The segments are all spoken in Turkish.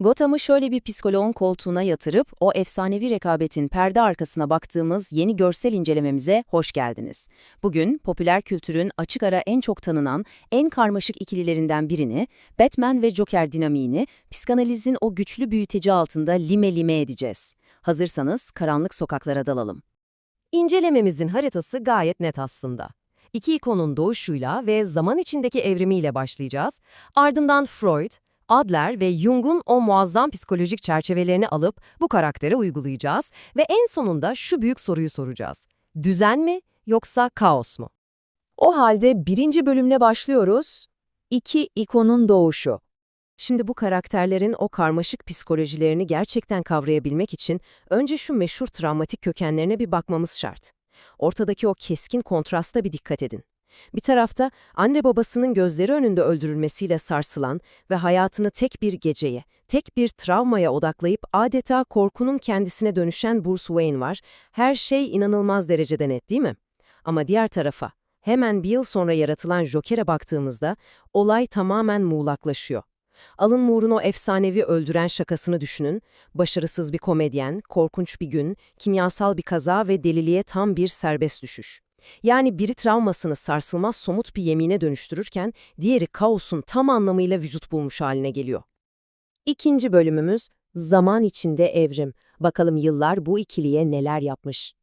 Gotham'ı şöyle bir psikoloğun koltuğuna yatırıp o efsanevi rekabetin perde arkasına baktığımız yeni görsel incelememize hoş geldiniz. Bugün popüler kültürün açık ara en çok tanınan, en karmaşık ikililerinden birini, Batman ve Joker dinamiğini, psikanalizin o güçlü büyüteci altında lime lime edeceğiz. Hazırsanız karanlık sokaklara dalalım. İncelememizin haritası gayet net aslında. İki ikonun doğuşuyla ve zaman içindeki evrimiyle başlayacağız. Ardından Freud, Adler ve Jung'un o muazzam psikolojik çerçevelerini alıp bu karaktere uygulayacağız ve en sonunda şu büyük soruyu soracağız. Düzen mi yoksa kaos mu? O halde birinci bölümle başlıyoruz. İki ikonun doğuşu. Şimdi bu karakterlerin o karmaşık psikolojilerini gerçekten kavrayabilmek için önce şu meşhur travmatik kökenlerine bir bakmamız şart. Ortadaki o keskin kontrasta bir dikkat edin. Bir tarafta anne babasının gözleri önünde öldürülmesiyle sarsılan ve hayatını tek bir geceye, tek bir travmaya odaklayıp adeta korkunun kendisine dönüşen Bruce Wayne var. Her şey inanılmaz derecede net, değil mi? Ama diğer tarafa, hemen bir yıl sonra yaratılan Joker'e baktığımızda olay tamamen muğlaklaşıyor. Alan Moore'un o efsanevi öldüren şakasını düşünün. Başarısız bir komedyen, korkunç bir gün, kimyasal bir kaza ve deliliğe tam bir serbest düşüş. Yani biri travmasını sarsılmaz somut bir yemine dönüştürürken diğeri kaosun tam anlamıyla vücut bulmuş haline geliyor. İkinci bölümümüz zaman içinde evrim. Bakalım yıllar bu ikiliye neler yapmış.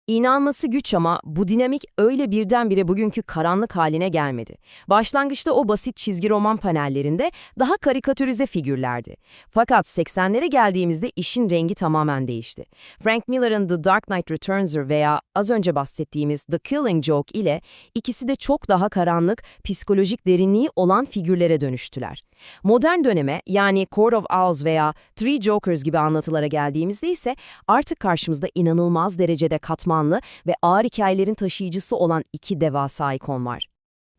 İnanması güç ama bu dinamik öyle birdenbire bugünkü karanlık haline gelmedi. Başlangıçta o basit çizgi roman panellerinde daha karikatürize figürlerdi. Fakat 80'lere geldiğimizde işin rengi tamamen değişti. Frank Miller'ın The Dark Knight Returns'ı veya az önce bahsettiğimiz The Killing Joke ile ikisi de çok daha karanlık, psikolojik derinliği olan figürlere dönüştüler. Modern döneme yani Court of Owls veya Three Jokers gibi anlatılara geldiğimizde ise artık karşımızda inanılmaz derecede katmanlı ve ağır hikayelerin taşıyıcısı olan iki devasa ikon var.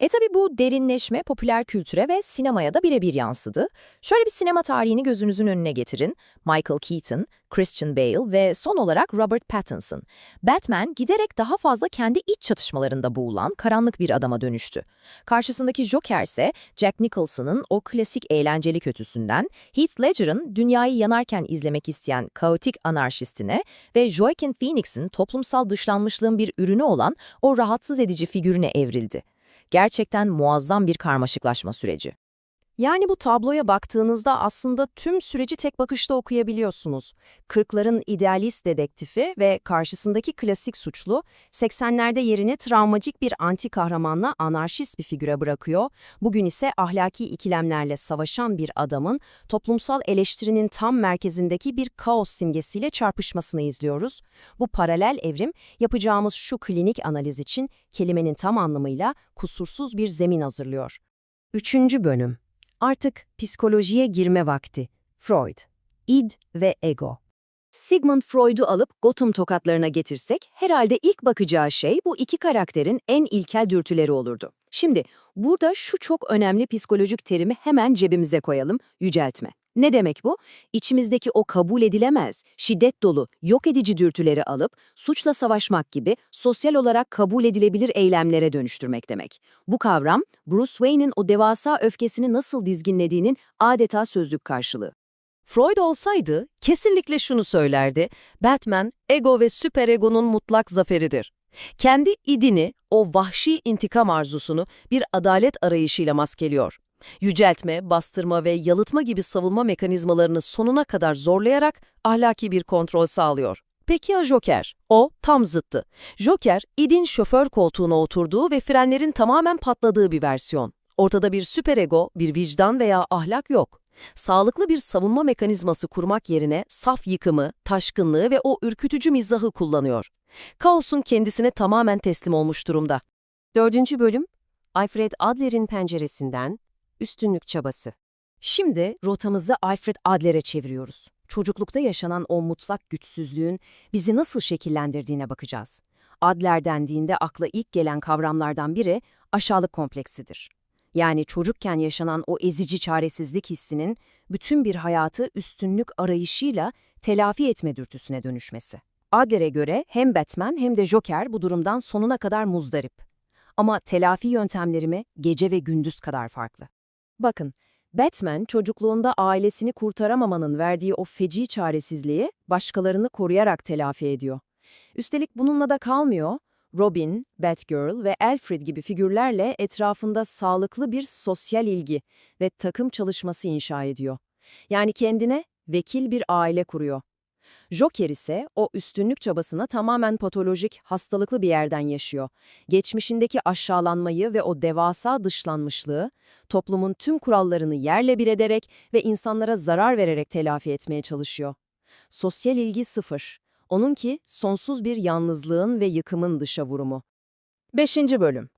Tabi bu derinleşme popüler kültüre ve sinemaya da birebir yansıdı. Şöyle bir sinema tarihini gözünüzün önüne getirin. Michael Keaton, Christian Bale ve son olarak Robert Pattinson. Batman giderek daha fazla kendi iç çatışmalarında boğulan karanlık bir adama dönüştü. Karşısındaki Joker ise Jack Nicholson'ın o klasik eğlenceli kötüsünden, Heath Ledger'ın dünyayı yanarken izlemek isteyen kaotik anarşistine ve Joaquin Phoenix'in toplumsal dışlanmışlığın bir ürünü olan o rahatsız edici figürüne evrildi. Gerçekten muazzam bir karmaşıklaşma süreci. Yani bu tabloya baktığınızda aslında tüm süreci tek bakışta okuyabiliyorsunuz. 40'ların idealist dedektifi ve karşısındaki klasik suçlu, 80'lerde yerini travmacik bir anti kahramanla anarşist bir figüre bırakıyor. Bugün ise ahlaki ikilemlerle savaşan bir adamın toplumsal eleştirinin tam merkezindeki bir kaos simgesiyle çarpışmasını izliyoruz. Bu paralel evrim yapacağımız şu klinik analiz için kelimenin tam anlamıyla kusursuz bir zemin hazırlıyor. Üçüncü bölüm. Artık psikolojiye girme vakti. Freud, id ve ego. Sigmund Freud'u alıp Gotham tokatlarına getirsek, herhalde ilk bakacağı şey bu iki karakterin en ilkel dürtüleri olurdu. Şimdi burada şu çok önemli psikolojik terimi hemen cebimize koyalım, yüceltme. Ne demek bu? İçimizdeki o kabul edilemez, şiddet dolu, yok edici dürtüleri alıp suçla savaşmak gibi sosyal olarak kabul edilebilir eylemlere dönüştürmek demek. Bu kavram, Bruce Wayne'in o devasa öfkesini nasıl dizginlediğinin adeta sözlük karşılığı. Freud olsaydı kesinlikle şunu söylerdi: Batman, ego ve süperegonun mutlak zaferidir. Kendi idini, o vahşi intikam arzusunu bir adalet arayışıyla maskeliyor. Yüceltme, bastırma ve yalıtma gibi savunma mekanizmalarını sonuna kadar zorlayarak ahlaki bir kontrol sağlıyor. Peki ya Joker? O tam zıttı. Joker, idin şoför koltuğuna oturduğu ve frenlerin tamamen patladığı bir versiyon. Ortada bir süperego, bir vicdan veya ahlak yok. Sağlıklı bir savunma mekanizması kurmak yerine saf yıkımı, taşkınlığı ve o ürkütücü mizahı kullanıyor. Kaosun kendisine tamamen teslim olmuş durumda. Dördüncü bölüm, Alfred Adler'in penceresinden üstünlük çabası. Şimdi rotamızı Alfred Adler'e çeviriyoruz. Çocuklukta yaşanan o mutlak güçsüzlüğün bizi nasıl şekillendirdiğine bakacağız. Adler dendiğinde akla ilk gelen kavramlardan biri aşağılık kompleksidir. Yani çocukken yaşanan o ezici çaresizlik hissinin bütün bir hayatı üstünlük arayışıyla telafi etme dürtüsüne dönüşmesi. Adler'e göre hem Batman hem de Joker bu durumdan sonuna kadar muzdarip. Ama telafi yöntemlerimi gece ve gündüz kadar farklı. Bakın, Batman, çocukluğunda ailesini kurtaramamanın verdiği o feci çaresizliği başkalarını koruyarak telafi ediyor. Üstelik bununla da kalmıyor. Robin, Batgirl ve Alfred gibi figürlerle etrafında sağlıklı bir sosyal ilgi ve takım çalışması inşa ediyor. Yani kendine vekil bir aile kuruyor. Joker ise o üstünlük çabasına tamamen patolojik, hastalıklı bir yerden yaşıyor. Geçmişindeki aşağılanmayı ve o devasa dışlanmışlığı, toplumun tüm kurallarını yerle bir ederek ve insanlara zarar vererek telafi etmeye çalışıyor. Sosyal ilgi sıfır. Onunki sonsuz bir yalnızlığın ve yıkımın dışa vurumu. 5. bölüm.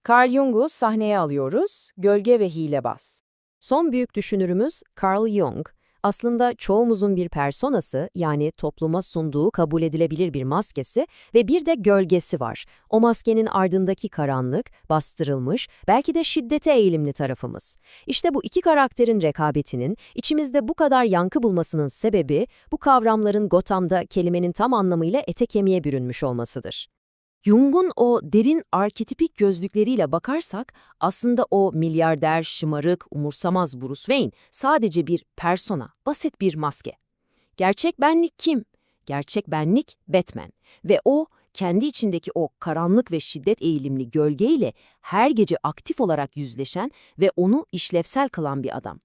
Carl Jung'u sahneye alıyoruz, Gölge ve Hilebaz. Son büyük düşünürümüz Carl Jung, aslında çoğumuzun bir personası, yani topluma sunduğu kabul edilebilir bir maskesi ve bir de gölgesi var. O maskenin ardındaki karanlık, bastırılmış, belki de şiddete eğilimli tarafımız. İşte bu iki karakterin rekabetinin içimizde bu kadar yankı bulmasının sebebi, bu kavramların Gotham'da kelimenin tam anlamıyla ete kemiğe bürünmüş olmasıdır. Jung'un o derin arketipik gözlükleriyle bakarsak, aslında o milyarder, şımarık, umursamaz Bruce Wayne sadece bir persona, basit bir maske. Gerçek benlik kim? Gerçek benlik Batman ve o, kendi içindeki o karanlık ve şiddet eğilimli gölgeyle her gece aktif olarak yüzleşen ve onu işlevsel kılan bir adam.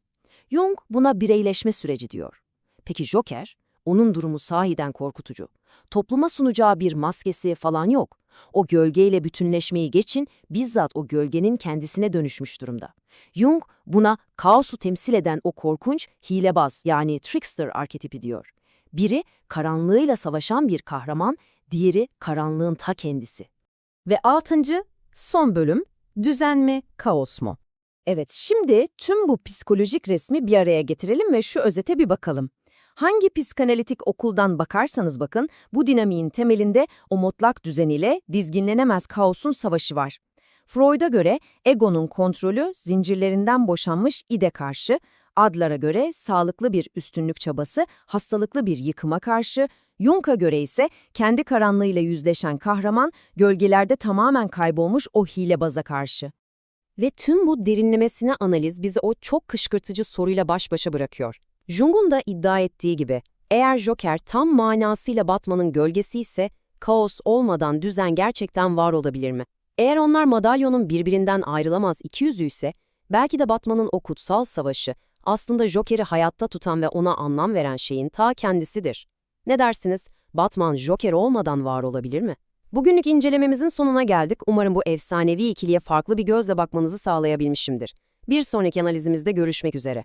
Jung buna bireyleşme süreci diyor. Peki Joker? Onun durumu sahiden korkutucu. Topluma sunacağı bir maskesi falan yok. O gölgeyle bütünleşmeyi geçin, bizzat o gölgenin kendisine dönüşmüş durumda. Jung buna kaosu temsil eden o korkunç hilebaz yani trickster arketipi diyor. Biri karanlığıyla savaşan bir kahraman, diğeri karanlığın ta kendisi. Ve 6. son bölüm, düzen mi, kaos mu? Evet, şimdi tüm bu psikolojik resmi bir araya getirelim ve şu özete bir bakalım. Hangi psikanalitik okuldan bakarsanız bakın, bu dinamiğin temelinde o mutlak düzeniyle dizginlenemez kaosun savaşı var. Freud'a göre egonun kontrolü zincirlerinden boşanmış ide karşı, Adler'a göre sağlıklı bir üstünlük çabası, hastalıklı bir yıkıma karşı, Jung'a göre ise kendi karanlığıyla yüzleşen kahraman, gölgelerde tamamen kaybolmuş o hilebaza karşı. Ve tüm bu derinlemesine analiz bizi o çok kışkırtıcı soruyla baş başa bırakıyor. Jung'un da iddia ettiği gibi, eğer Joker tam manasıyla Batman'ın gölgesi ise, kaos olmadan düzen gerçekten var olabilir mi? Eğer onlar madalyonun birbirinden ayrılamaz iki yüzü ise, belki de Batman'ın o kutsal savaşı, aslında Joker'i hayatta tutan ve ona anlam veren şeyin ta kendisidir. Ne dersiniz? Batman Joker olmadan var olabilir mi? Bugünlük incelememizin sonuna geldik. Umarım bu efsanevi ikiliye farklı bir gözle bakmanızı sağlayabilmişimdir. Bir sonraki analizimizde görüşmek üzere.